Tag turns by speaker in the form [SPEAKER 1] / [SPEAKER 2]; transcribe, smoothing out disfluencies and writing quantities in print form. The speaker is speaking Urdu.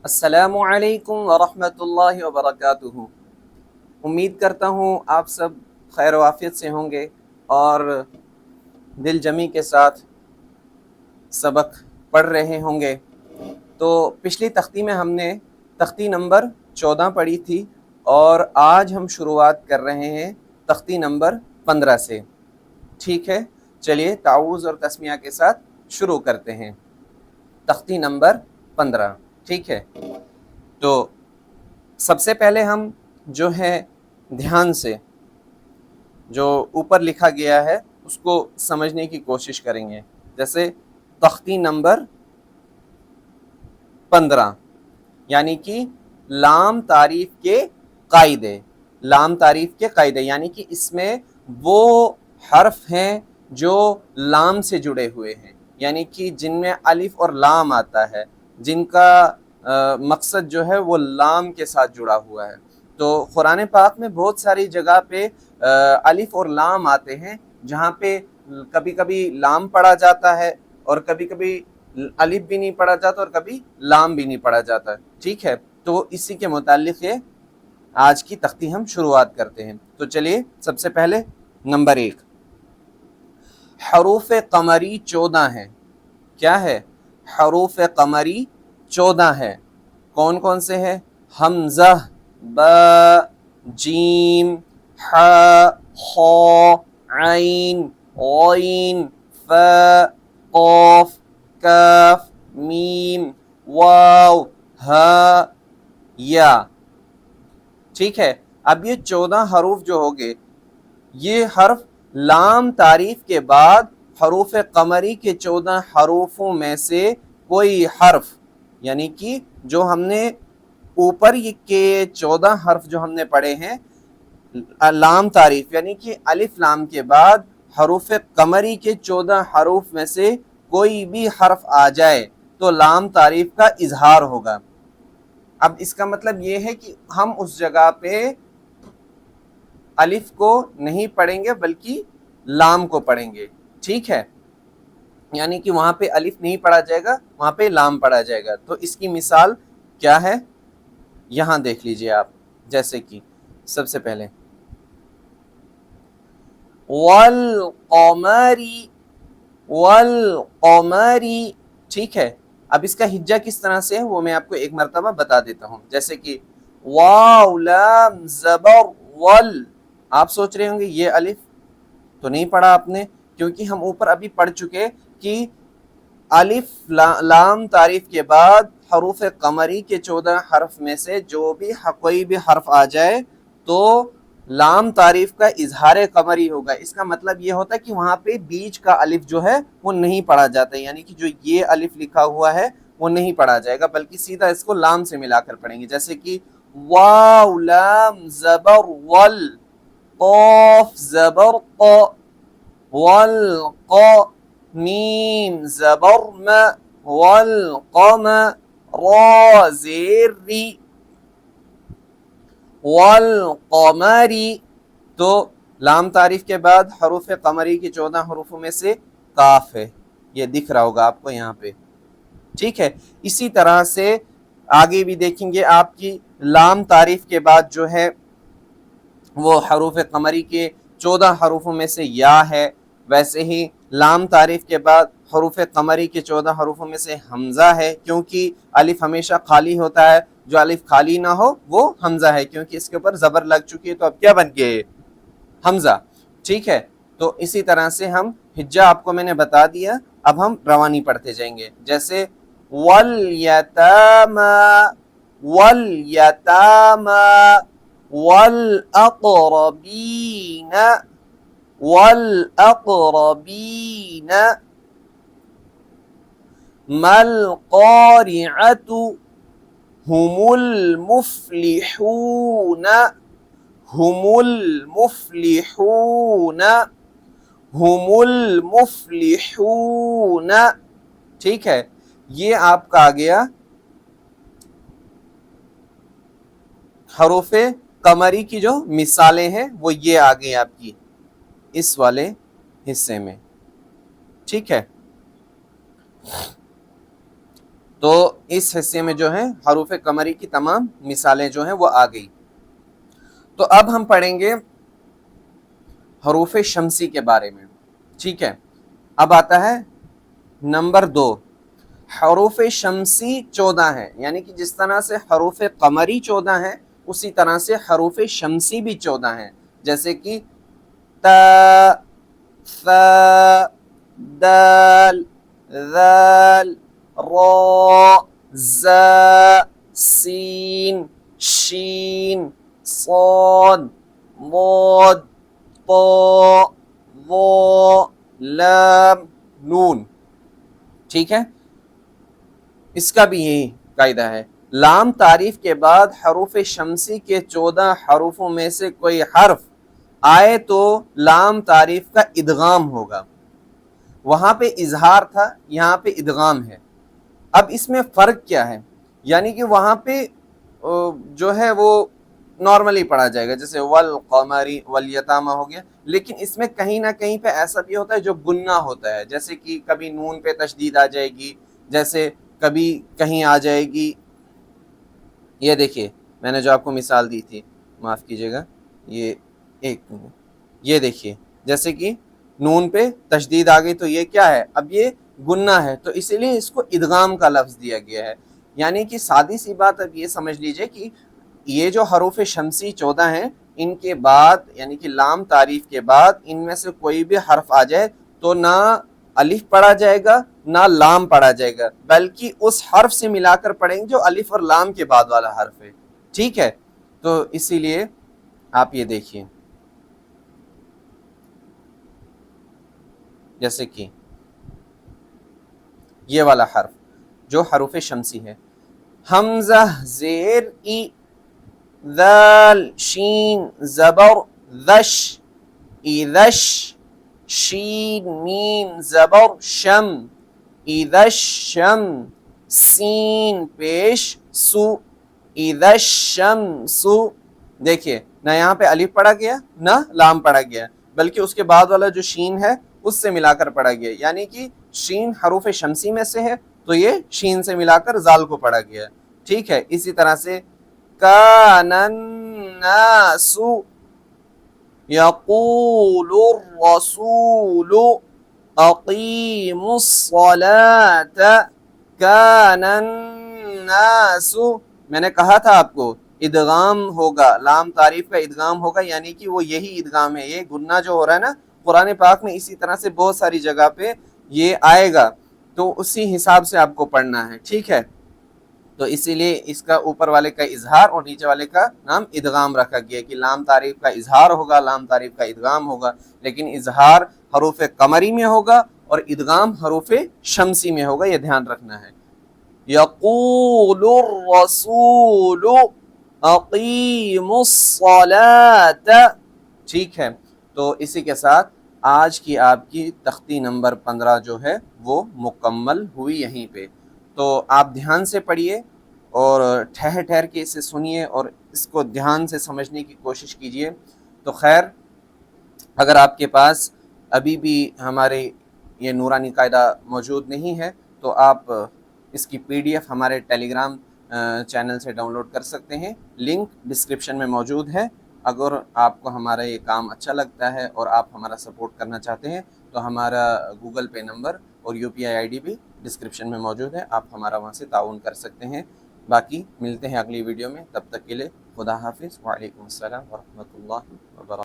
[SPEAKER 1] السلام علیکم ورحمۃ اللہ وبرکاتہ۔ امید کرتا ہوں آپ سب خیر و عافیت سے ہوں گے اور دل جمی کے ساتھ سبق پڑھ رہے ہوں گے۔ تو پچھلی تختی میں ہم نے تختی نمبر 14 پڑھی تھی اور آج ہم شروعات کر رہے ہیں تختی نمبر 15 سے۔ ٹھیک ہے، چلیے تعوذ اور تسمیہ کے ساتھ شروع کرتے ہیں۔ تختی نمبر 15، ٹھیک ہے۔ تو سب سے پہلے ہم جو ہے دھیان سے جو اوپر لکھا گیا ہے اس کو سمجھنے کی کوشش کریں گے۔ جیسے تختی نمبر 15 یعنی کہ لام تعریف کے قاعدے، لام تعریف کے قاعدے یعنی کہ اس میں وہ حرف ہیں جو لام سے جڑے ہوئے ہیں، یعنی کہ جن میں الف اور لام آتا ہے، جن کا مقصد جو ہے وہ لام کے ساتھ جڑا ہوا ہے۔ تو قرآن پاک میں بہت ساری جگہ پہ الف اور لام آتے ہیں، جہاں پہ کبھی کبھی لام پڑھا جاتا ہے اور کبھی کبھی الف بھی نہیں پڑھا جاتا اور کبھی لام بھی نہیں پڑھا جاتا، ٹھیک ہے۔ تو اسی کے متعلق یہ آج کی تختی ہم شروعات کرتے ہیں۔ تو چلیے سب سے پہلے نمبر 1، حروف قمری 14 ہیں۔ کیا ہے؟ حروف قمری 14 ہے۔ کون کون سے ہیں؟ حمزہ، با، جیم، ح، خ، عین، غین، ف، قاف، کاف، میم، واو، ہ، یا، ٹھیک ہے۔ اب یہ 14 حروف جو ہوگے، یہ حرف لام تعریف کے بعد حروف قمری کے 14 حروفوں میں سے کوئی حرف، یعنی کہ جو ہم نے اوپر کے 14 حرف جو ہم نے پڑھے ہیں لام تعریف یعنی کہ الف لام کے بعد حروف قمری کے 14 حروف میں سے کوئی بھی حرف آ جائے تو لام تعریف کا اظہار ہوگا۔ اب اس کا مطلب یہ ہے کہ ہم اس جگہ پہ الف کو نہیں پڑھیں گے بلکہ لام کو پڑھیں گے، ٹھیک ہے۔ یعنی کہ وہاں پہ الف نہیں پڑھا جائے گا، وہاں پہ لام پڑھا جائے گا۔ تو اس کی مثال کیا ہے یہاں دیکھ لیجئے آپ۔ جیسے کہ سب سے پہلے والقمری، والقمری، ٹھیک ہے۔ اب اس کا ہجا کس طرح سے ہے وہ میں آپ کو ایک مرتبہ بتا دیتا ہوں۔ جیسے کہ واو لام زبر ول، آپ سوچ رہے ہوں گے یہ الف تو نہیں پڑھا آپ نے، کیونکہ ہم اوپر ابھی پڑھ چکے کہ الف لام تعریف کے بعد حروف قمری کے 14 حرف میں سے جو بھی کوئی بھی حرف آ جائے تو لام تعریف کا اظہار قمری ہوگا۔ اس کا مطلب یہ ہوتا ہے کہ وہاں پہ بیچ کا الف جو ہے وہ نہیں پڑھا جاتا، یعنی کہ جو یہ الف لکھا ہوا ہے وہ نہیں پڑھا جائے گا بلکہ سیدھا اس کو لام سے ملا کر پڑھیں گے۔ جیسے کہ واو لام زبر ول، قاف زبر ق، والق، میم زبر م، والقم، را زیر ری، والقمری۔ تو لام تعریف کے بعد حروف قمری کی 14 حروفوں میں سے کاف ہے، یہ دکھ رہا ہوگا آپ کو یہاں پہ، ٹھیک ہے۔ اسی طرح سے آگے بھی دیکھیں گے آپ کی لام تعریف کے بعد جو ہے وہ حروف قمری کے 14 حروفوں میں سے یا ہے، ویسے ہی لام تعریف کے بعد حروف قمری کے 14 حروفوں میں سے حمزہ ہے، کیونکہ الف ہمیشہ خالی ہوتا ہے، جو الف خالی نہ ہو وہ حمزہ ہے، کیونکہ اس کے اوپر زبر لگ چکی ہے تو اب کیا بن گئے؟ حمزہ، ٹھیک ہے۔ تو اسی طرح سے ہم ہجا آپ کو میں نے بتا دیا، اب ہم روانی پڑھتے جائیں گے۔ جیسے والیتاما، والیتاما، والاقربین، والاقربین، ما القارعۃ، هم المفلحون، هم المفلحون، هم المفلحون، ٹھیک ہے۔ یہ آپ کا آ گیا حروف قمری کی جو مثالیں ہیں وہ یہ آ گئی آپ کی اس والے حصے میں، ٹھیک ہے۔ تو اس حصے میں جو ہے حروف قمری کی تمام مثالیں جو ہیں وہ آ گئی. تو اب ہم پڑھیں گے حروف شمسی کے بارے میں. ٹھیک ہے، اب آتا ہے نمبر 2. حروف شمسی 14 ہیں، یعنی کہ جس طرح سے حروف قمری 14 ہیں اسی طرح سے حروف شمسی بھی 14 ہیں. جیسے کہ تا، ثا، دال، ذال، را، زا، سین، شین، صاد، ضاد، طا، ظا، لام، نون. ٹھیک ہے، اس کا بھی یہی قاعدہ ہے. لام تعریف کے بعد حروف شمسی کے 14 حروفوں میں سے کوئی حرف آئے تو لام تعریف کا ادغام ہوگا. وہاں پہ اظہار تھا، یہاں پہ ادغام ہے. اب اس میں فرق کیا ہے؟ یعنی کہ وہاں پہ جو ہے وہ نارملی پڑھا جائے گا، جیسے والقمری والیتامہ ہو گیا، لیکن اس میں کہیں نہ کہیں پہ ایسا بھی ہوتا ہے جو گنہ ہوتا ہے. جیسے کہ کبھی نون پہ تشدید آ جائے گی، جیسے کبھی کہیں آ جائے گی. یہ دیکھیے میں نے جو آپ کو مثال دی تھی، معاف کیجیے گا، یہ ایک منٹ، یہ دیکھیے جیسے کہ نون پہ تشدید آ گئی تو یہ کیا ہے؟ اب یہ گنہ ہے، تو اسی لیے اس کو ادغام کا لفظ دیا گیا ہے. یعنی کہ سادی سی بات اب یہ سمجھ لیجئے کہ یہ جو حروف شمسی 14 ہیں، ان کے بعد یعنی کہ لام تعریف کے بعد ان میں سے کوئی بھی حرف آ جائے تو نہ الف پڑھا جائے گا نہ لام پڑھا جائے گا، بلکہ اس حرف سے ملا کر پڑھیں گے جو الف اور لام کے بعد والا حرف ہے. ٹھیک ہے، تو اسی لیے آپ یہ دیکھیے جیسے کہ یہ والا حرف جو حروف شمسی ہے، حمزہ زیر ای، ذال شین زبر ذش، ایذش، شین میم زبر شم، ایذش شم، سین پیش سو، ایذش شمس. دیکھیے نہ یہاں پہ الف پڑھا گیا نہ لام پڑھا گیا، بلکہ اس کے بعد والا جو شین ہے اس سے ملا کر پڑھا گیا. یعنی کہ شین حروف شمسی میں سے ہے تو یہ شین سے ملا کر زال کو پڑھا گیا. ٹھیک ہے، اسی طرح سے کان الناس یقول الرسول اقیموا الصلاة کان الناس. میں نے کہا تھا آپ کو ادغام ہوگا، لام تعریف کا ادغام ہوگا، یعنی کہ وہ یہی ادغام ہے. یہ گنہ جو ہو رہا ہے نا قرآن پاک میں اسی طرح سے بہت ساری جگہ پہ یہ آئے گا، تو اسی حساب سے آپ کو پڑھنا ہے. ٹھیک ہے، تو اسی لیے اس کا اوپر والے کا اظہار اور نیچے والے کا نام ادغام رکھا گیا کہ لام تعریف کا اظہار ہوگا، لام تعریف کا ادغام ہوگا، لیکن اظہار حروف قمری میں ہوگا اور ادغام حروف شمسی میں ہوگا، یہ دھیان رکھنا ہے. یقول الرسول اقیموا الصلاة. ٹھیک ہے، تو اسی کے ساتھ آج کی آپ کی تختی نمبر 15 جو ہے وہ مکمل ہوئی یہیں پہ. تو آپ دھیان سے پڑھیے اور ٹھہر ٹھہر کے اسے سنیے اور اس کو دھیان سے سمجھنے کی کوشش کیجیے. تو خیر، اگر آپ کے پاس ابھی بھی ہمارے یہ نورانی قاعدہ موجود نہیں ہے تو آپ اس کی PDF ہمارے ٹیلی گرام چینل سے ڈاؤن لوڈ کر سکتے ہیں، لنک ڈسکرپشن میں موجود ہے. اگر آپ کو ہمارا یہ کام اچھا لگتا ہے اور آپ ہمارا سپورٹ کرنا چاہتے ہیں تو ہمارا گوگل پے نمبر اور UPI ID بھی ڈسکرپشن میں موجود ہے، آپ ہمارا وہاں سے تعاون کر سکتے ہیں. باقی ملتے ہیں اگلی ویڈیو میں، تب تک کے لیے خدا حافظ. وعلیکم السلام ورحمۃ اللہ وبرکاتہ.